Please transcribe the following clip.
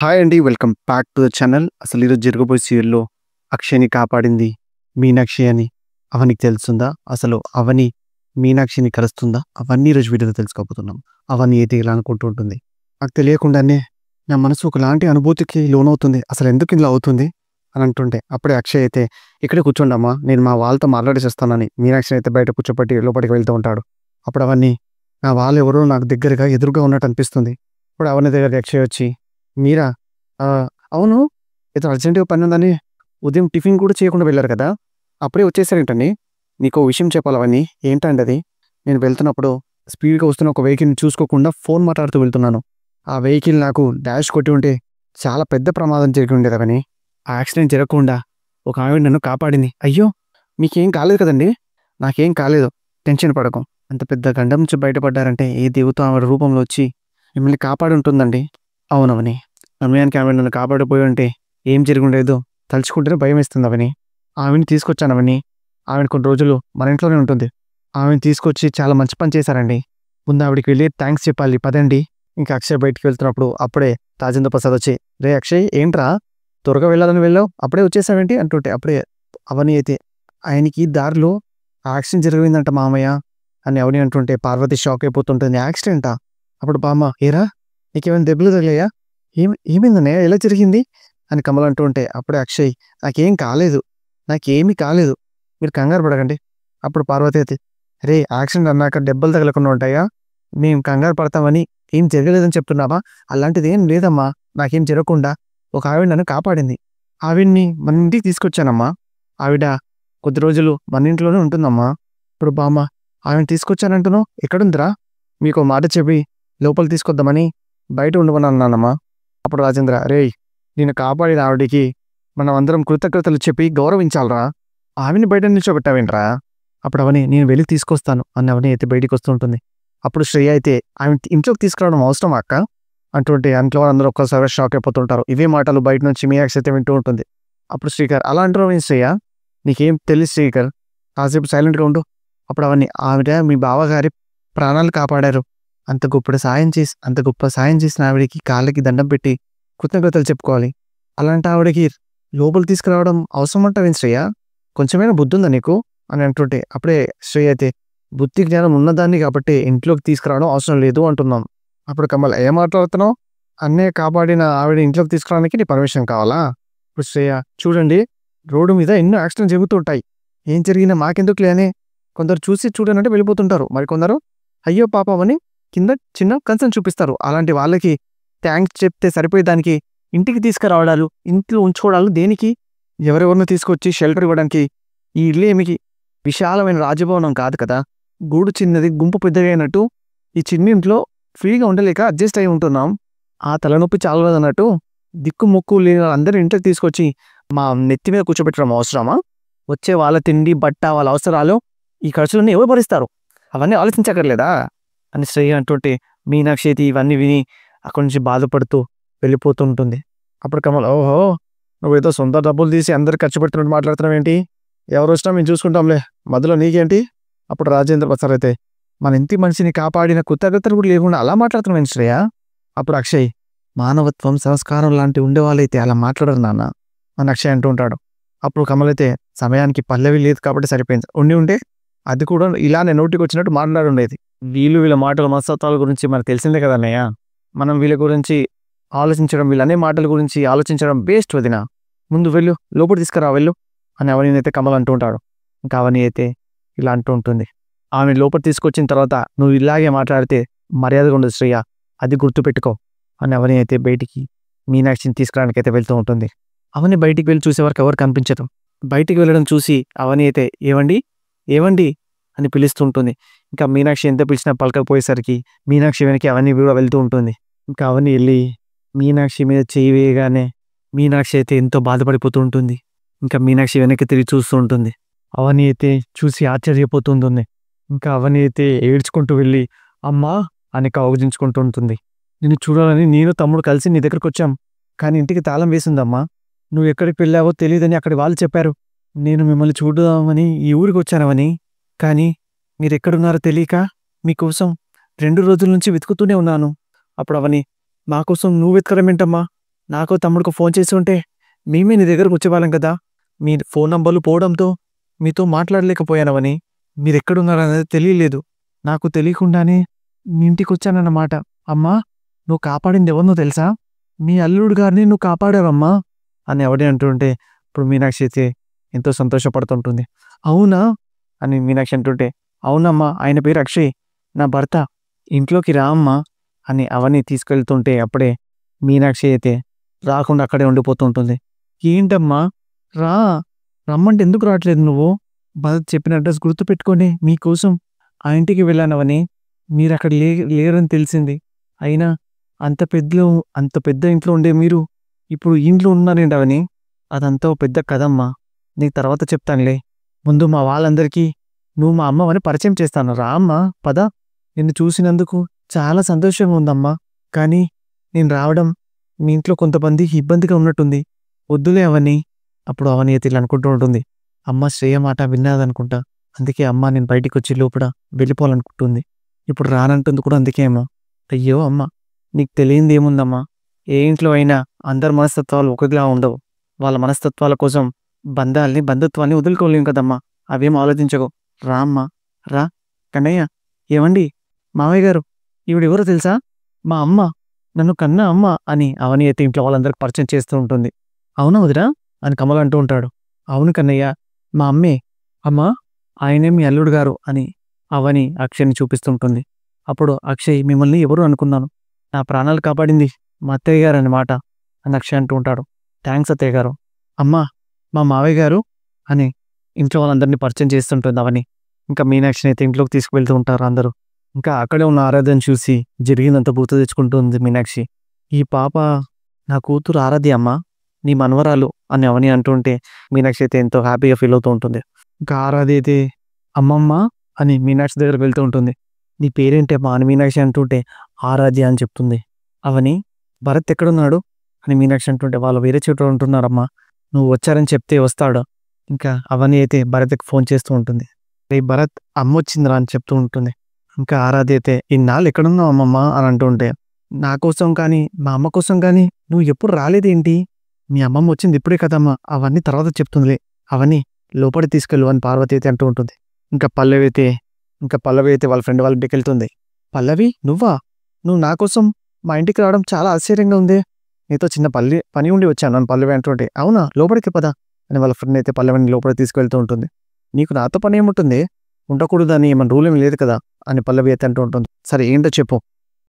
Hi అండి. Welcome back to the channel. అసలు ఈరోజు జరగబోయే సీరియల్‌లో అక్షయ్‌ని కాపాడింది మీనాక్షి అని అవనికి తెలుస్తుందా? అసలు అవని మీనాక్షిని కలుస్తుందా? అవన్నీ ఈరోజు వీడియోలో తెలుసుకోబోతున్నాం. అవని అయితే ఇలా అనుకుంటూ ఉంటుంది. నాకు తెలియకుండానే నా మనసు ఒకలాంటి అనుభూతికి లోనవుతుంది. అసలు ఎందుకు ఇలా అవుతుంది? అని అంటుంటే అప్పుడే అక్షయ్ అయితే ఇక్కడే కూర్చోండమ్మా, నేను మా వాళ్ళతో మాట్లాడేసి వస్తానని మీనాక్షిని అయితే బయట కూర్చోబెట్టి లోపలికి వెళ్తూ ఉంటాడు. అప్పుడు అవని నా వాళ్ళెవరో నాకు దగ్గరగా ఎదురుగా ఉన్నట్టు అనిపిస్తుంది. ఇప్పుడు అవని దగ్గరికి అక్షయ్ వచ్చి మీరా? అవును. ఏదో అర్జెంట్‌గా పనుందని ఉదయం టిఫిన్ కూడా చేయకుండా వెళ్లారు కదా! అప్పుడే వచ్చేసారేంటండి? నీకో విషయం చెప్పాలవన్నీ. ఏంటండి అది? నేను వెళ్తున్నప్పుడు స్పీడ్‌గా వస్తున్న ఒక వెహికల్‌ని చూసుకోకుండా ఫోన్ మాట్లాడుతూ వెళ్తున్నాను. ఆ వెహికల్ నాకు డాష్ కొట్టి ఉంటే చాలా పెద్ద ప్రమాదం జరిగి ఉండేదవని. ఆ యాక్సిడెంట్ జరగకుండా ఒక ఆవిడ నన్ను కాపాడింది. అయ్యో! మీకేం కాలేదు కదండీ! నాకేం కాలేదు. టెన్షన్ పడకు. అంత పెద్ద గండం నుంచి బయటపడ్డారంటే ఏ దేవత ఆవిడ రూపంలో వచ్చి మిమ్మల్ని కాపాడి ఉంటుందండి. అవునవని. సమయానికి ఆమె నన్ను కాపాడకపోయి ఉంటే ఏం జరిగుండేదో తలుచుకుంటేనే భయమేస్తుంది అవని. ఆమెని తీసుకొచ్చాను అవని. ఆమె కొన్ని రోజులు మన ఇంట్లోనే ఉంటుంది. ఆమెను తీసుకొచ్చి చాలా మంచి పని చేశారండి. ముందు ఆవిడకి వెళ్ళి థ్యాంక్స్ చెప్పాలి పదండి. ఇంకా అక్షయ్ బయటికి వెళ్తున్నప్పుడు అప్పుడే రాజేంద్ర ప్రసాద్ వచ్చి, రే అక్షయ్ ఏంట్రా త్వరగా వెళ్ళాలని వెళ్ళావు, అప్పుడే వచ్చేసావేంటి అంటుంటే అప్పుడే అవని అయితే ఆయనకి దారిలో యాక్సిడెంట్ జరిగిందంట మామయ్య అని అవని అంటుంటే పార్వతి షాక్ అయిపోతుంటుంది. యాక్సిడెంటా? అప్పుడు బామ్మ ఏరా నీకేమైనా దెబ్బలు తగిలాయా? ఏమైందన్నయ్య? ఎలా జరిగింది? అని కమల్ అంటూ ఉంటే అప్పుడే అక్షయ్ నాకేం కాలేదు. నాకేమీ కాలేదు. మీరు కంగారు పడకండి. అప్పుడు పార్వతి అయితే రేయ్ యాక్సిడెంట్ అన్నాక దెబ్బలు తగలకుండా ఉంటాయా? మేము కంగారు పడతామని ఏం జరగలేదని చెప్తున్నావా? అలాంటిదేం లేదమ్మా. నాకేం జరగకుండా ఒక ఆవిడ నన్ను కాపాడింది. ఆవిడ్ని మన ఇంటికి తీసుకొచ్చానమ్మా. ఆవిడ కొద్ది రోజులు మన ఇంట్లోనే ఉంటుందమ్మా. ఇప్పుడు బామ్మ ఆమెను తీసుకొచ్చానంటున్నావు ఎక్కడుందిరా? మీకో మాట చెప్పి లోపలికి తీసుకొద్దామని బయట ఉండమని అన్నానమ్మా. అప్పుడు రాజేంద్ర రేయ్ నిన్ను కాపాడిన ఆవిడకి మనం అందరం కృతజ్ఞతలు చెప్పి గౌరవించాలిరా. ఆమెని బయట నిల్చోబెట్టావేంట్రా? అప్పుడు అవని నేను వెళ్ళి తీసుకొస్తాను అని అవని అయితే బయటికి వస్తూ ఉంటుంది. అప్పుడు శ్రేయ అయితే ఆమె ఇంట్లోకి తీసుకురావడం అవసరమా అక్క అంటుంటే ఇంట్లో వాళ్ళందరూ ఒక్కసారి షాక్ అయిపోతుంటారు. ఇవే మాటలు బయట నుంచి మీనాక్షి అయితే వింటూ ఉంటుంది. అప్పుడు శ్రీకర్ అలా అంటున్నావు ఏం శ్రేయ? నీకేం తెలియదు శ్రీకర్, కాసేపు సైలెంట్గా ఉండు. అప్పుడు అవన్నీ ఆవిడ మీ బావగారి ప్రాణాలు కాపాడారు. అంత గొప్ప సాయం చేసిన ఆవిడకి కాళ్ళకి దండం పెట్టి కృతజ్ఞతలు చెప్పుకోవాలి. అలాంటి ఆవిడకి లోపలికి తీసుకురావడం అవసరం అంటావేం శ్రేయ? కొంచెమైనా బుద్ధి ఉందా నీకు అని అంటుంటే అప్పుడే శ్రేయ అయితే బుద్ధి జ్ఞానం ఉన్నదాన్ని కాబట్టి ఇంట్లోకి తీసుకురావడం అవసరం లేదు అంటున్నాం. అప్పుడు కమల్ ఏం మాట్లాడుతున్నావు? అన్నయ్య కాపాడిన ఆవిడ ఇంట్లోకి తీసుకురావడానికి నీ పర్మిషన్ కావాలా? ఇప్పుడు శ్రేయ చూడండి, రోడ్డు మీద ఎన్నో యాక్సిడెంట్ జరుగుతుంటాయి. ఏం జరిగినా మాకెందుకులే అని కొందరు చూసి చూడనంటే వెళ్ళిపోతుంటారు. మరికొందరు అయ్యో పాపం అని కింద చిన్న కన్సర్న్ చూపిస్తారు. అలాంటి వాళ్ళకి థ్యాంక్స్ చెప్తే సరిపోయేదానికి ఇంటికి తీసుకురావడాలు, ఇంట్లో ఉంచుకోవడాలు దేనికి? ఎవరెవరినో తీసుకొచ్చి షెల్టర్ ఇవ్వడానికి. ఈ ఇల్లు ఏమికి విశాలమైన రాజభవనం కాదు కదా! గూడు చిన్నది గుంపు పెద్దగా అయినట్టు ఈ చిన్నింట్లో ఫ్రీగా ఉండలేక అడ్జస్ట్ అయి ఉంటున్నాం. ఆ తలనొప్పి చాలదన్నట్టు దిక్కు మొక్కు లేని అందరిని ఇంట్లోకి తీసుకొచ్చి మా నెత్తి మీద కూర్చోబెట్టడం అవసరమా? వచ్చే వాళ్ళ తిండి, బట్ట, వాళ్ళ అవసరాలు, ఈ ఖర్చులన్నీ ఎవరు భరిస్తారు? అవన్నీ ఆలోచించక్కర్లేదా? అని శ్రేయ అంటుంటే మీనాక్షి అయితే ఇవన్నీ విని అక్కడి నుంచి బాధపడుతూ వెళ్ళిపోతూ ఉంటుంది. అప్పుడు కమల్ ఓహో నువ్వేదో సొంత డబ్బులు తీసి అందరికి ఖర్చు పెడుతున్నట్టు మాట్లాడుతున్నావేంటి? ఎవరు వచ్చినా మేము చూసుకుంటాంలే, మధ్యలో నీకేంటి? అప్పుడు రాజేంద్ర ప్రసాద్ అయితే మన ఇంటి మనిషిని కాపాడిన కృతజ్ఞతలు కూడా లేకుండా అలా మాట్లాడుతున్నావు శ్రేయ? అప్పుడు అక్షయ్ మానవత్వం, సంస్కారం లాంటి ఉండేవాళ్ళైతే అలా మాట్లాడరు నాన్న అని అక్షయ్ అంటూ ఉంటాడు. అప్పుడు కమల్ అయితే సమయానికి పల్లవి లేదు కాబట్టి సరిపోయింది, ఉండి ఉంటే అది కూడా ఇలానే నోటికి వచ్చినట్టు మాట్లాడి ఉండేది. వీళ్ళ మాటల మనస్తత్వాల గురించి మనకు తెలిసిందే కదా అన్నయ్య. మనం వీళ్ళ గురించి ఆలోచించడం, వీళ్ళనే మాటల గురించి ఆలోచించడం బేస్ట్ వదిన. ముందు వెళ్ళు, లోపల తీసుకురా వెళ్ళు అని అవని అయితే కమల్ అంటూ ఉంటాడు. ఇంకా అవని అయితే ఇలా అంటూ ఉంటుంది. ఆమె లోపల తీసుకొచ్చిన తర్వాత నువ్వు ఇలాగే మాట్లాడితే మర్యాదగా ఉండదు శ్రేయ, అది గుర్తుపెట్టుకో అని అవని అయితే బయటికి మీనాక్షిని తీసుకురావడానికి అయితే వెళ్తూ ఉంటుంది. అవని బయటికి వెళ్ళి చూసే వరకు ఎవరు కనిపించదు. బయటికి వెళ్ళడం చూసి అవని అయితే ఏవండి ఏవండి అని పిలుస్తుంటుంది. ఇంకా మీనాక్షి ఎంత పిలిచినా పలకపోయేసరికి మీనాక్షి వెనక్కి అవన్నీ కూడా వెళ్తూ ఉంటుంది. ఇంకా అవన్నీ వెళ్ళి మీనాక్షి మీద చేయి వేయగానే మీనాక్షి అయితే ఎంతో బాధపడిపోతూ ఉంటుంది. ఇంకా మీనాక్షి వెనక్కి తిరిగి చూస్తూ ఉంటుంది. అవని అయితే చూసి ఆశ్చర్యపోతుంటుంది. ఇంకా అవని అయితే ఏడ్చుకుంటూ వెళ్ళి అమ్మా అని కౌగిలించుకుంటూ ఉంటుంది. నిన్ను చూడాలని నేను తమ్ముడు కలిసి నీ దగ్గరకు వచ్చాం, కానీ ఇంటికి తాళం వేసిందమ్మా. నువ్వు ఎక్కడికి వెళ్ళావో తెలియదని అక్కడి వాళ్ళు చెప్పారు. నేను మిమ్మల్ని చూద్దామని ఈ ఊరికి వచ్చానవని, కానీ మీరెక్కడున్నారో తెలియక మీకోసం 2 రోజుల నుంచి వెతుకుతూనే ఉన్నాను. అప్పుడు అవని మాకోసం నువ్వు వెతకడమేంటమ్మా? నాకో తమ్ముడికో ఫోన్ చేసి ఉంటే మేమే నీ దగ్గరకు వచ్చేవాళ్ళం కదా. మీ ఫోన్ నంబర్లు పోవడంతో మీతో మాట్లాడలేకపోయానవని. మీరెక్కడున్నారనేది తెలియలేదు. నాకు తెలియకుండానే మీ ఇంటికొచ్చానన్నమాట. అమ్మా, నువ్వు కాపాడింది ఎవరినో తెలుసా? మీ అల్లుడు గారిని నువ్వు కాపాడావమ్మా అని అవని అంటుంటే ఇప్పుడు మీనాక్షి అయితే ఎంతో సంతోషపడుతుంటుంది. అవునా అని మీనాక్షి అంటుంటే, అవునమ్మా, ఆయన పేరు అక్షయ్, నా భర్త. ఇంట్లోకి రా అమ్మా అని అవని తీసుకెళ్తుంటే అప్పుడే మీనాక్షి అయితే రాకుండా అక్కడే ఉండిపోతుంటుంది. ఏంటమ్మా, రా, రమ్మంటే ఎందుకు రావట్లేదు నువ్వు? భరత్ చెప్పిన అడ్రస్ గుర్తుపెట్టుకొని మీకోసం ఆ ఇంటికి వెళ్ళానవని. మీరు అక్కడ లేరని తెలిసింది. అయినా అంత పెద్ద ఇంట్లో ఉండే మీరు ఇప్పుడు ఇంట్లో ఉన్నారేంటి అవని? అదంతా ఓ పెద్ద కథమ్మా, నీకు తర్వాత చెప్తానులే. ముందు మా వాళ్ళందరికీ నువ్వు మా అమ్మవని పరిచయం చేస్తాను. రా అమ్మా, పద. నిన్ను చూసినందుకు చాలా సంతోషంగా ఉందమ్మా. కానీ నేను రావడం మీ ఇంట్లో కొంతమందికి ఇబ్బందిగా ఉన్నట్టుంది. వద్దులే అవని. అప్పుడు అవని అయితే ఇలా అనుకుంటూ ఉంటుంది, అమ్మ శ్రేయ మాట విన్నాదనుకుంటా. అందుకే అమ్మ నేను బయటికి వచ్చి లోపల వెళ్ళిపోవాలనుకుంటుంది. ఇప్పుడు రానంటుంది కూడా అందుకే అమ్మా. అయ్యో అమ్మ, నీకు తెలియంది ఏముందమ్మా. ఏ ఇంట్లో అయినా అందరి మనస్తత్వాలు ఒకటిలా ఉండవు. వాళ్ళ మనస్తత్వాల కోసం బంధుత్వాన్ని వదులుకోలేం కదమ్మా. అవేం ఆలోచించకు. రా అమ్మా, రా. కన్నయ్య, ఏమండి మావయ్య గారు, ఈవిడెవరో తెలుసా? మా అమ్మ, నన్ను కన్నా అమ్మ అని అవని అయితే ఇంట్లో వాళ్ళందరికి పరిచయం చేస్తూ ఉంటుంది. అవునా వదినా అని కమల్ అంటూ ఉంటాడు. అవును కన్నయ్య, మా అమ్మే. అమ్మా, ఆయనే మీ అల్లుడు గారు అని అవని అక్షయ్ని చూపిస్తుంటుంది. అప్పుడు అక్షయ్, మిమ్మల్ని ఎవరు అనుకున్నాను, నా ప్రాణాలు కాపాడింది మా అత్తయ్య గారు అన్నమాట అని అక్షయ్ అంటూ ఉంటాడు. థ్యాంక్స్ అత్తయ్య గారు. అమ్మా, మా మావయ్య గారు అని ఇంట్లో వాళ్ళందరినీ పరిచయం చేస్తుంటుంది అవని. ఇంకా మీనాక్షిని అయితే ఇంట్లోకి తీసుకువెళ్తూ ఉంటారు అందరూ. ఇంకా అక్కడే ఉన్న ఆరాధ్యను చూసి జరిగిందంతా గుర్తు తెచ్చుకుంటుంది మీనాక్షి. ఈ పాప నా కూతురు ఆరాధ్య అమ్మా, నీ మనవరాలు అని అవని అంటుంటే మీనాక్షి అయితే ఎంతో హ్యాపీగా ఫీల్ అవుతూ ఉంటుంది. ఇంకా ఆరాధ్య అయితే అమ్మమ్మ అని మీనాక్షి దగ్గరకు వెళ్తూ ఉంటుంది. నీ పేరేంటే అమ్మా అని మీనాక్షి అంటుంటే ఆరాధ్య అని చెప్తుంది. అవని, భరత్ ఎక్కడున్నాడు అని మీనాక్షి అంటుంటే వాళ్ళు వేరే చోట ఉంటున్నారమ్మా, నువ్వు వచ్చారని చెప్తే వస్తాడు. ఇంకా అవని అయితే భరత్కి ఫోన్ చేస్తూ ఉంటుంది. రే భరత్, అమ్మ వచ్చిందిరా అని చెప్తూ ఉంటుంది. ఇంకా ఆరాధ్య అయితే ఇన్నాళ్ళు ఎక్కడున్నావు అమ్మమ్మ అని అంటుంటే, నా కోసం కానీ మా అమ్మ కోసం కానీ నువ్వు ఎప్పుడు రాలేదేంటి? మీ అమ్మమ్మ వచ్చింది ఇప్పుడే కదమ్మా, అవన్నీ తర్వాత చెప్తుందిలే. అవన్నీ లోపలికి తీసుకెళ్ళు అని పార్వతి అయితే అంటూ ఉంటుంది. ఇంకా పల్లవి అయితే వాళ్ళ ఫ్రెండ్ వాళ్ళ ఇంటికి వెళ్తుంది. పల్లవి, నువ్వా? నువ్వు నా కోసం మా ఇంటికి రావడం చాలా ఆశ్చర్యంగా ఉంది. నీతో చిన్న పని ఉండి వచ్చాను అని పల్లవి అంటుంటే, అవునా, లోపలికి పద అని వాళ్ళ ఫ్రెండ్ అయితే పల్లవిని లోపలికి తీసుకెళ్తూ ఉంటుంది. నీకు నాతో పని ఏముంటుంది, ఉండకూడదని ఏమన్నా రూల్ ఏమి లేదు కదా అని పల్లవి అయితే అంటూ ఉంటుంది. సరే ఏంటో చెప్పు